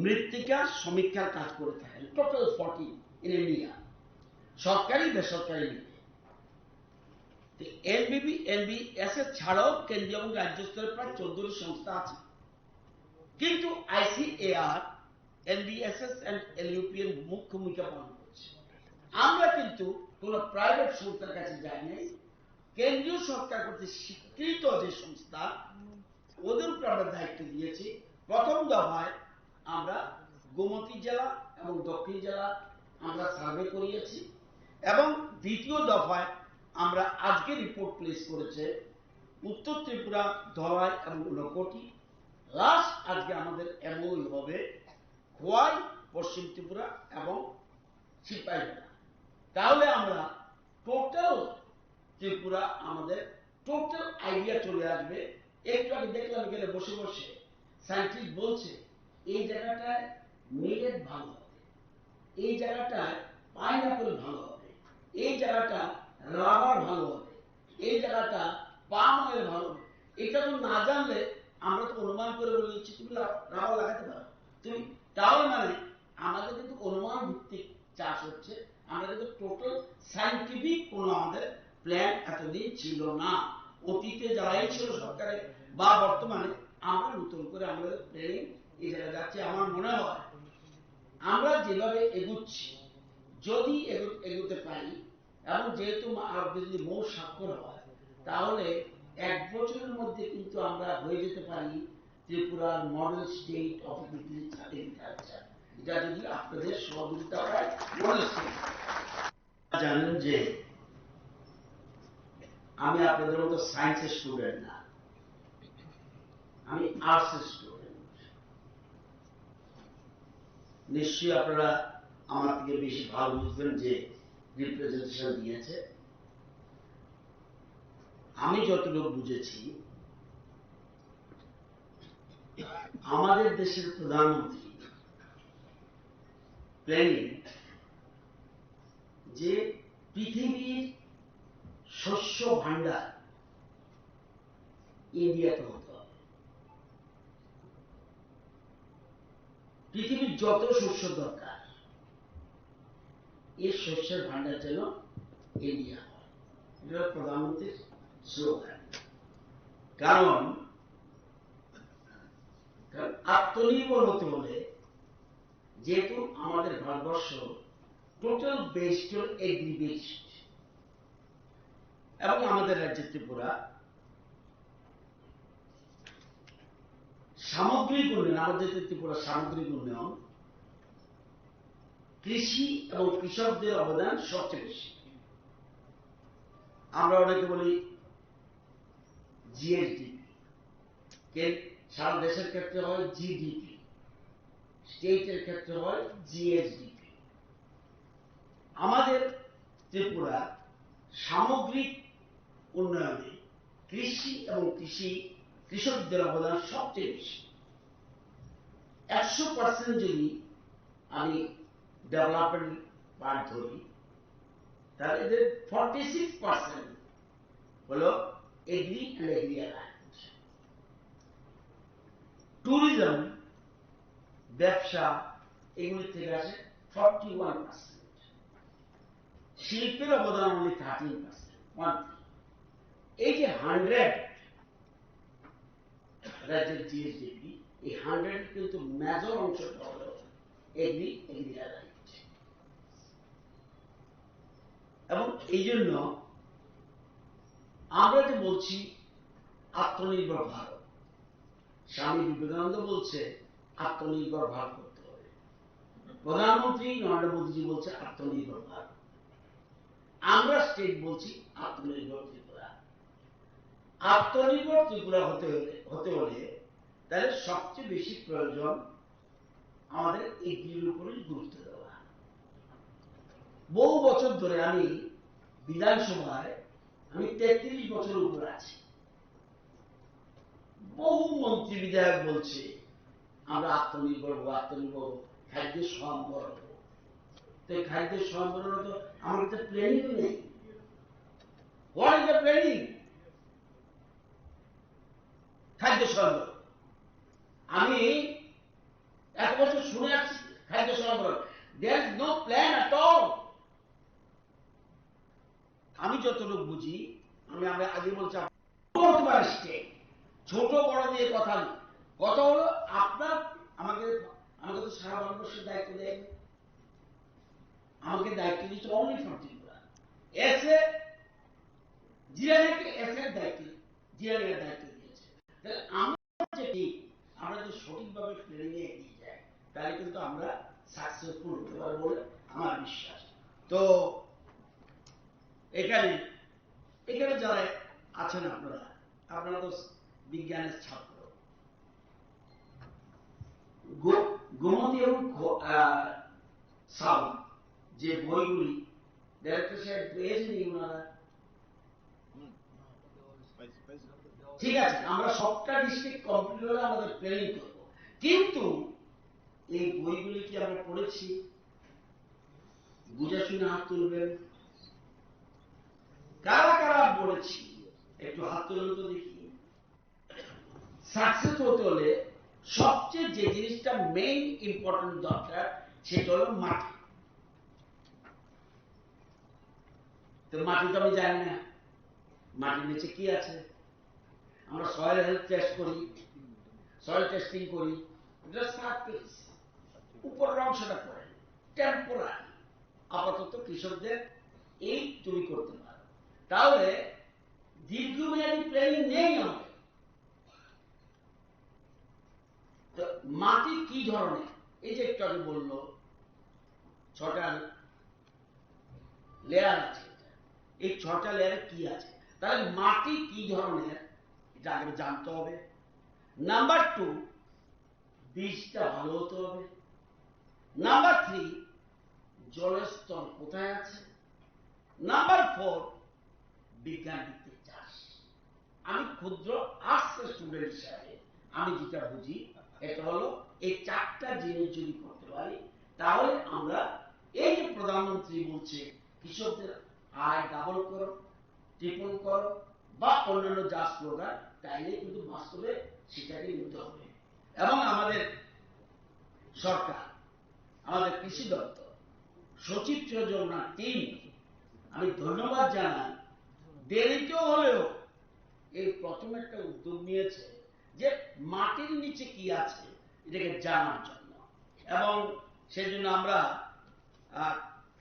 মৃত্তিকা সমীক্ষার কাজ করে থাকেন, টোটাল 40 ইন ইন্ডিয়া, সরকারি বেসরকারি মিলে। এনবিএস ছাড়াও কেন্দ্রীয় এবং রাজ্য স্তরে প্রায় 14টি সংস্থা আছে, কিন্তু আইসিএআর এনবিএসএস এন্ড এলইউপিএন মুখ্য ভূমিকা পালন করছে। আমরা কিন্তু কোন প্রাইভেট সংস্থার কাছে যাই নাই, কেন্দ্রীয় সরকার কর্তৃক স্বীকৃত যে সংস্থা ওদের উপর আমরা দায়িত্ব দিয়েছি। প্রথম দফায় আমরা গোমতী জেলা এবং দক্ষিণ জেলা আমরা সার্ভে করিয়েছি, এবং দ্বিতীয় দফায় আমরা আজকে রিপোর্ট প্লেস করেছে উত্তর ত্রিপুরা, ধলাই এবং ঊনকোটি। লাস্ট আজকে আমাদের এমওইউ হবে খোয়াই, পশ্চিম ত্রিপুরা এবং সিপাহীজলা। তাহলে আমরা টোটাল ত্রিপুরা আমাদের টোটাল আইডিয়া চলে আসবে। একটু আগে দেখলাম এখানে বসে বসে সায়েন্টিস্ট বলছে এই জায়গাটায় মিলেট ভালো হবে, এই জায়গাটায় পাইনাপেল ভালো হবে, এই জায়গাটা রাবার ভালো হবে, এই জায়গাটা পাম অয়েল ভালো হবে। এটা তো না জানলে আমরা তো অনুমান করে বলে দিচ্ছি তুমি রাবার লাগাতে পারো তুমি। তাহলে মানে আমাদের কিন্তু অনুমান ভিত্তিক চাষ হচ্ছে, আমরা কিন্তু টোটাল সায়েন্টিফিক কোন আমাদের প্ল্যান এতদিন ছিল না। অতীতে যারাই ছিল সরকারে বা বর্তমানে আমরা নতুন করে আমাদের প্ল্যানিং এই জায়গায় যাচ্ছে। আমার মনে হয় আমরা যেভাবে এগুচ্ছি, যদি এগোতে পারি, এবং যেহেতু যদি মৌ স্বাক্ষর হয়, তাহলে 1 বছরের মধ্যে কিন্তু আমরা হয়ে যেতে পারি ত্রিপুরার মডেল স্টেট অফ এগ্রিকালচার। এটা যদি আপনাদের সহযোগিতা পায় মডেল স্টেট। জানেন যে আমি আপনাদের মতো সায়েন্সের স্টুডেন্ট না, আমি আর্টসের স্টুডেন্ট। নিশ্চয়ই আপনারা আমার থেকে বেশি ভালো বুঝবেন যে রিপ্রেজেন্টেশন দিয়েছে। আমি যতটুকু বুঝেছি, আমাদের দেশের প্রধানমন্ত্রী প্ল্যানিং যে পৃথিবীর শস্য ভান্ডার ইন্ডিয়াতে হতে হবে। পৃথিবীর যত শস্য দরকার এই শস্যের ভান্ডার যেন ইন্ডিয়া হয়, এটা প্রধানমন্ত্রীর স্লোগান। কারণ আত্মনির্ভর হতে হলে, যেহেতু আমাদের Bharatvarsha total based on agri based, এবং আমাদের রাজ্য ত্রিপুরা সামগ্রিক উন্নয়ন, আমাদের ত্রিপুরা সামগ্রিক উন্নয়ন, কৃষি এবং কৃষকদের অবদান সবচেয়ে বেশি। আমরা অনেকে বলি জিএসডিপি, সারা দেশের ক্ষেত্রে হয় জিডিপি, স্টেটের ক্ষেত্রে হয় জিএসডিপি। আমাদের ত্রিপুরা সামগ্রিক উন্নয়নে কৃষি এবং কৃষকদের অবদান সবচেয়ে বেশি। 100% যদি আমি ডেভেলপমেন্ট পার্ট ধরি, তাহলে এদের 46% হলো agri and agri alliance. Tourism, ব্যবসা, এগুলি থেকে আসে 41%। শিল্পের অবদান only 13%। এই যে 100 রাজ্যের জিএসডিপি, এই 100 কিন্তু মেজর অংশটা হলো এগ্রি অ্যালায়েন্স। এবং এই জন্য আমরা যে বলছি আত্মনির্ভর ভারত, স্বামী বিবেকানন্দ বলছে আত্মনির্ভর ভারত করতে হবে, প্রধানমন্ত্রী নরেন্দ্র মোদীজি বলছে আত্মনির্ভর ভারত, আমরা স্টেট বলছি আত্মনির্ভর ত্রিপুরা। আত্মনির্ভর ত্রিপুরা হতে হলে তাহলে সবচেয়ে বেশি প্রয়োজন আমাদের এগ্রির উপরে গুরুত্ব দেওয়া। বহু বছর ধরে আমি বিধানসভায় 33 বছর উপরে আছি। বহু মন্ত্রী বিধায়ক বলছে আমরা আত্মনির্ভর হবো, আত্মনির্ভর হবো, খাদ্য স্বয়ম্বর হবো। তো খাদ্য স্বয়ম্বর হলে তো আমার কাছে প্ল্যানিং নেই। What is the planning? খাদ্য স্বয়ম্বর। আমি এত বছর শুনে আসছি খাদ্য সরবরাহ, there is no plan at all. আমি যতটুকু বুঝি, আমি আগে বলছি, হতে পারে স্টেট, ছোট বড় নিয়ে কথা নেই, কথা হলো আপনার আমাকে আমাকে তো সারা ভারতবর্ষের দায়িত্ব দেয়, আমাকে দায়িত্ব দিচ্ছে অনলি ফর ত্রিপুরা। এসে জিরানিকে এসের দায়িত্ব, জিরানির দায়িত্ব দিয়েছে। তাহলে আমরা যে ঠিক, আমরা যদি সঠিকভাবে প্ল্যানিং এ এগিয়ে যাই, তাহলে কিন্তু আমরা সাকসেসফুল হতে পারবো বলে আমার বিশ্বাস। তো এখানে এখানে যারা আছেন আপনারা, আপনারা তো বিজ্ঞানের ছাত্র, গোমতী এবং সাউথ যে বইগুলি ডাইরেক্টর সাহেব পেয়েছেন, ওনারা ঠিক আছে, আমরা সবটা ডিস্ট্রিক্ট কমপ্লিট হলে আমাদের প্ল্যানিং করব, কিন্তু এই বইগুলি কি আমরা পড়েছি? বুঝে শুনে হাত তুলবেন। কারা কারা পড়েছি একটু হাত তুলুন তো দেখি। সাকসেস হতে হলে সবচেয়ে যে জিনিসটা মেইন ইম্পর্টেন্ট দরকার, সেটা হলো মাটি। তো মাটি তো আমি জানি না, মাটির নিচে কি আছে। আমরা সয়েল হেলথ টেস্ট করি, সয়েল টেস্টিং করি, সারফেস উপরের অংশটা করে টেম্পোরারি, আপাতত কৃষকদের এই তুমি করতে পারো। তাহলে দীর্ঘমেয়াদী প্ল্যানিং নেই আমাদের। তো মাটি কি ধরনের, এই যে একটু আগে বললো 6টা লেয়ার আছে, এই 6টা লেয়ারে কি আছে, তাহলে মাটি কি ধরনের এটা আগে জানতে হবে। নাম্বার 2, বীজটা ভালো হতে হবে। নাম্বার 3, জলের স্তর কোথায় আছে। নাম্বার 4, বিজ্ঞান ভিত্তিক চাষ। আমি ক্ষুদ্র আর্টস স্টুডেন্ট হিসাবে আমি যেটা বুঝি, এটা হলো এই 4টা জিনিস যদি করতে পারি, তাহলে আমরা এই যে প্রধানমন্ত্রী বলছে কৃষকদের আয় ডাবল করো, ট্রিপল করো বা অন্যান্য যা স্লোগান, তাইলে কিন্তু বাস্তবে সেটাকে নিতে হবে। এবং আমাদের সরকার, আমাদের কৃষি দপ্তর, সচিব যোজনা টিম, আমি ধন্যবাদ জানাই। দেরিতে হলেও এই প্রথম একটা উদ্যোগ নিয়েছে যে মাটির নিচে কি আছে এটাকে জানার জন্য, এবং সেজন্য আমরা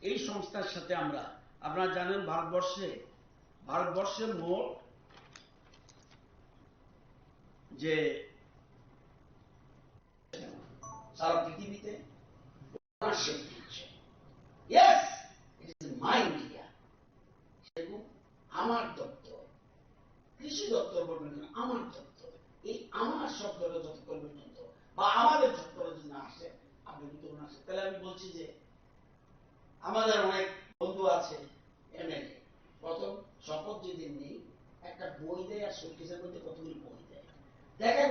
এই সংস্থার সাথে আমরা, আপনারা জানেন ভারতবর্ষে মোট যে সারা পৃথিবীতে আমার দপ্তর, কৃষি দপ্তর বলবেন না, আমার দপ্তর, এই আমার শব্দটা যতক্ষণ পর্যন্ত বা আমাদের দপ্তরের জন্য আসে, আপনি কিন্তু আসে, তাহলে আমি বলছি যে আমাদের অনেক বন্ধু আছে এমএলএ, প্রথম শপথ যেদিন নেই একটা বই দেয়, আর শোকেসের মধ্যে কতগুলি বই দেয়, দেখা